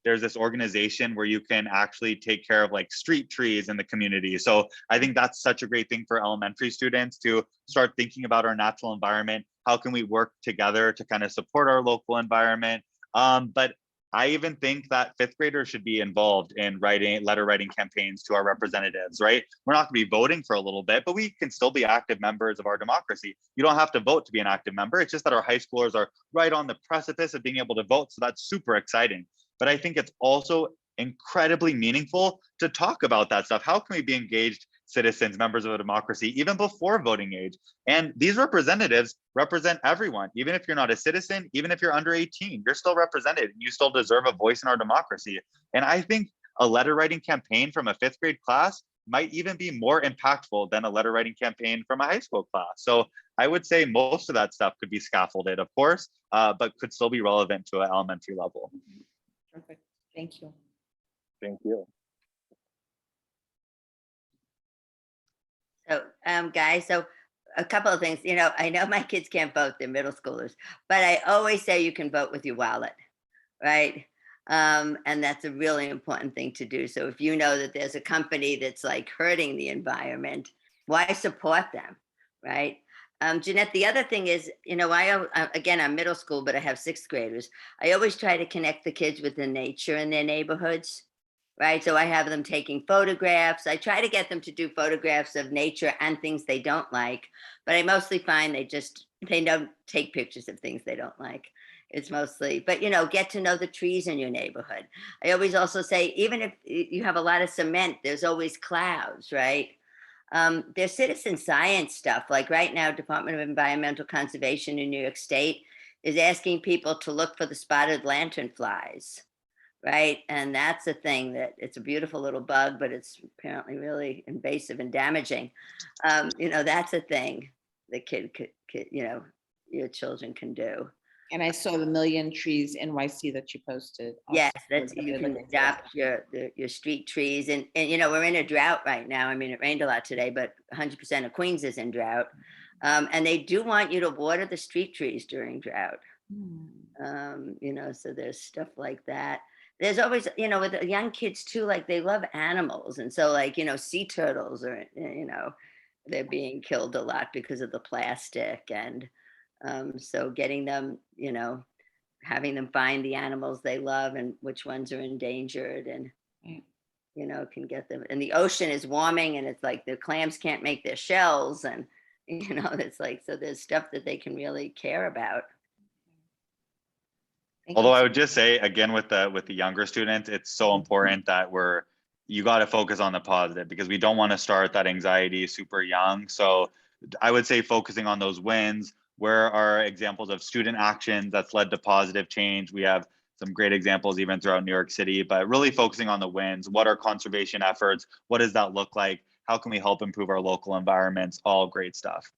There's this organization where you can actually take care of like street trees in the community. So I think that's such a great thing for elementary students to start thinking about our natural environment. How can we work together to kind of support our local environment? But I even think that 5th graders should be involved in letter writing campaigns to our representatives, right? We're not going to be voting for a little bit, but we can still be active members of our democracy. You don't have to vote to be an active member. It's just that our high schoolers are right on the precipice of being able to vote. So that's super exciting. But I think it's also incredibly meaningful to talk about that stuff. How can we be engaged citizens, members of a democracy, even before voting age? And these representatives represent everyone. Even if you're not a citizen, even if you're under 18, you're still represented. You still deserve a voice in our democracy. And I think a letter writing campaign from a 5th grade class might even be more impactful than a letter writing campaign from a high school class. So I would say most of that stuff could be scaffolded, of course, but could still be relevant to an elementary level. Perfect. Thank you. Thank you. So, guys, so a couple of things, I know my kids can't vote, they're middle schoolers, but I always say you can vote with your wallet, right? And that's a really important thing to do. So if you know that there's a company that's like hurting the environment, why support them, right? Jeanette, the other thing is, again, I'm middle school, but I have 6th graders. I always try to connect the kids with the nature in their neighborhoods. Right. So I have them taking photographs. I try to get them to do photographs of nature and things they don't like, but I mostly find they don't take pictures of things they don't like. It's mostly, but get to know the trees in your neighborhood. I always also say, even if you have a lot of cement, there's always clouds, right? There's citizen science stuff. Like right now, Department of Environmental Conservation in New York State is asking people to look for the spotted lanternflies. Right. And that's a thing that it's a beautiful little bug, but it's apparently really invasive and damaging. That's a thing the kid could, your children can do. And I saw the Million Trees NYC that you posted. Yes, you can adopt your street trees. And we're in a drought right now. I mean, it rained a lot today, but 100% of Queens is in drought. And they do want you to water the street trees during drought. So there's stuff like that. There's always, with the young kids too, like they love animals. And so like, sea turtles are, they're being killed a lot because of the plastic. And so getting them, having them find the animals they love and which ones are endangered and, can get them. And the ocean is warming and it's like the clams can't make their shells. And, it's like, so there's stuff that they can really care about. Although I would just say again with the younger students, it's so important that you got to focus on the positive because we don't want to start that anxiety super young. So I would say focusing on those wins. Where are examples of student action that's led to positive change? We have some great examples even throughout New York City, but really focusing on the wins. What are conservation efforts? What does that look like? How can we help improve our local environments? All great stuff.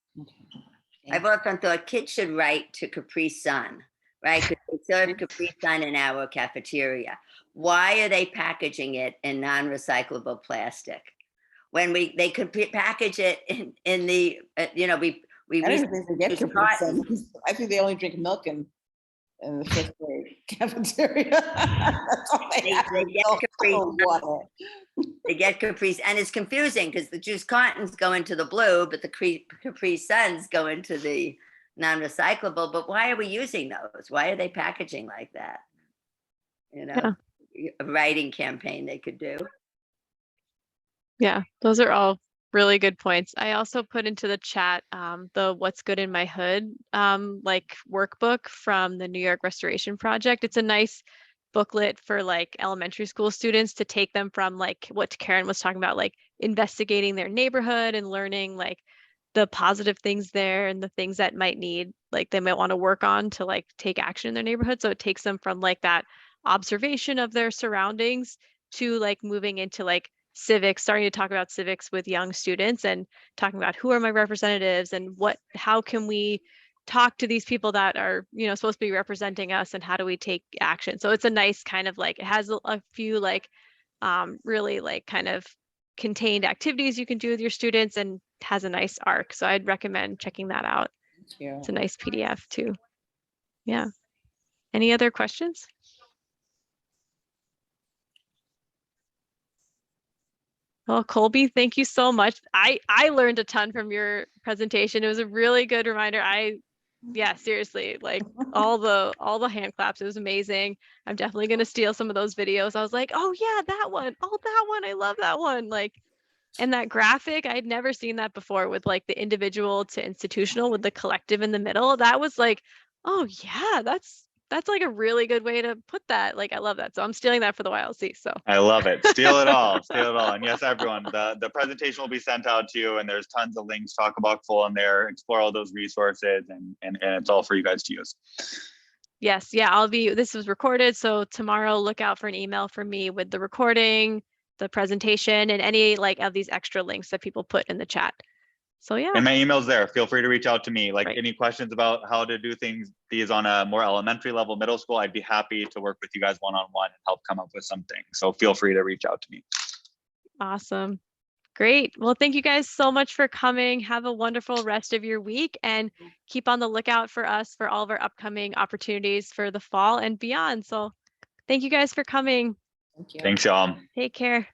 I've often thought kids should write to Capri Sun. Right, because serve Capri Sun in our cafeteria. Why are they packaging it in non-recyclable plastic? When they could package it in the, you know, we I don't even think they get use Capri Sun. cartons. I think they only drink milk in the fifth grade cafeteria. That's all they have. They get Milk Capri or Sun. water. They get Capri, and it's confusing because the juice cartons go into the blue, but the Capri Suns go into the non-recyclable. But why are we using those? Why are they packaging like that? You know, a writing campaign they could do. Yeah, those are all really good points. I also put into the chat the What's Good in My Hood like workbook from the New York Restoration Project. It's a nice booklet for like elementary school students to take them from like what Karen was talking about, like investigating their neighborhood and learning like the positive things there and the things that might need, like they might want to work on to like take action in their neighborhood. So it takes them from like that observation of their surroundings to like moving into like civics, starting to talk about civics with young students and talking about who are my representatives and how can we talk to these people that are, you know, supposed to be representing us and how do we take action. So it's a nice kind of like, it has a few like really like kind of contained activities you can do with your students and has a nice arc. So I'd recommend checking that out. Thank you. It's a nice PDF too. Yeah. Any other questions? Well, Colby, thank you so much. I learned a ton from your presentation. It was a really good reminder. Yeah, seriously, like all the hand claps, it was amazing. I'm definitely going to steal some of those videos. I was like, oh yeah, that one. Oh, that one. I love that one. Like, and that graphic, I'd never seen that before with like the individual to institutional with the collective in the middle. That was like, oh yeah, that's like a really good way to put that. Like, I love that. So I'm stealing that for the YLC. So I love it. Steal it all. Steal it all. And yes, everyone, the presentation will be sent out to you, and there's tons of links, talk about full in there, explore all those resources, and it's all for you guys to use. yes, yeah, this was recorded. So tomorrow, look out for an email from me with the recording, the presentation, and any like of these extra links that people put in the chat. So yeah. And my email's there. Feel free to reach out to me. Like Right. any questions about how to do these on a more elementary level, middle school, I'd be happy to work with you guys one-on-one and help come up with something. So feel free to reach out to me. Awesome. Great. Well, thank you guys so much for coming. Have a wonderful rest of your week and keep on the lookout for us for all of our upcoming opportunities for the fall and beyond. So thank you guys for coming. Thank you. Thanks, y'all. Take care.